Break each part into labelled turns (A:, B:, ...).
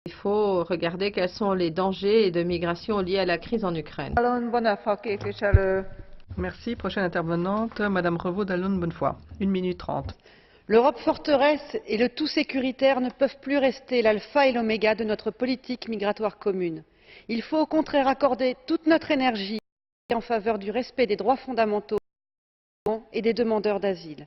A: Il faut regarder quels sont les dangers de migration liés à la crise en Ukraine.
B: Merci. Prochaine intervenante, Madame Revaud d'Allonne-Bonnefoy. 1 minute 30.
C: L'Europe forteresse et le tout sécuritaire ne peuvent plus rester l'alpha et l'oméga de notre politique migratoire commune. Il faut au contraire accorder toute notre énergie en faveur du respect des droits fondamentaux et des demandeurs d'asile.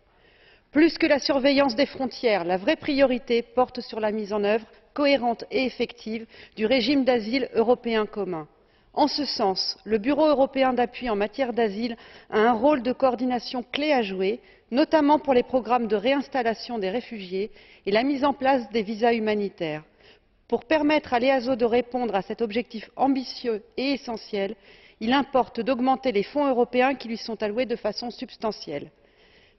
C: Plus que la surveillance des frontières, la vraie priorité porte sur la mise en œuvre cohérente et effective du régime d'asile européen commun. En ce sens, le Bureau européen d'appui en matière d'asile a un rôle de coordination clé à jouer, notamment pour les programmes de réinstallation des réfugiés et la mise en place des visas humanitaires. Pour permettre à l'EASO de répondre à cet objectif ambitieux et essentiel, il importe d'augmenter les fonds européens qui lui sont alloués de façon substantielle.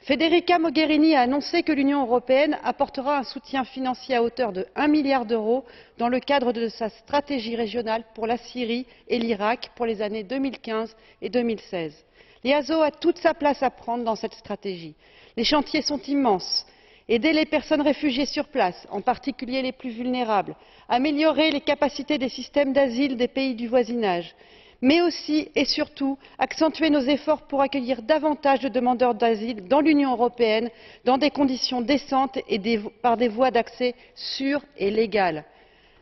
C: Federica Mogherini a annoncé que l'Union européenne apportera un soutien financier à hauteur de 1 milliard d'euros dans le cadre de sa stratégie régionale pour la Syrie et l'Irak pour les années 2015 et 2016. L'EASO a toute sa place à prendre dans cette stratégie. Les chantiers sont immenses. Aider les personnes réfugiées sur place, en particulier les plus vulnérables, améliorer les capacités des systèmes d'asile des pays du voisinage, mais aussi et surtout accentuer nos efforts pour accueillir davantage de demandeurs d'asile dans l'Union européenne dans des conditions décentes et par des voies d'accès sûres et légales.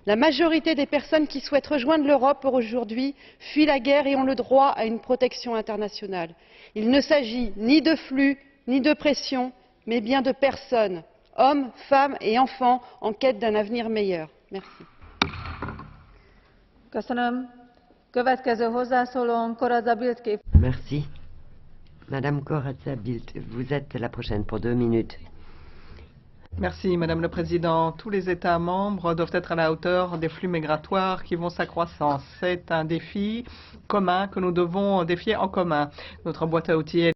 C: La majorité des personnes qui souhaitent rejoindre l'Europe aujourd'hui fuient la guerre et ont le droit à une protection internationale. Il ne s'agit ni de flux ni de pression, mais bien de personnes, hommes, femmes et enfants en quête d'un avenir meilleur. Merci.
D: Merci. Madame Corazza-Bildt, vous êtes la prochaine pour 2 minutes.
B: Merci, Madame la Présidente. Tous les États membres doivent être à la hauteur des flux migratoires qui vont s'accroissant. C'est un défi commun que nous devons défier en commun. Notre boîte à outils est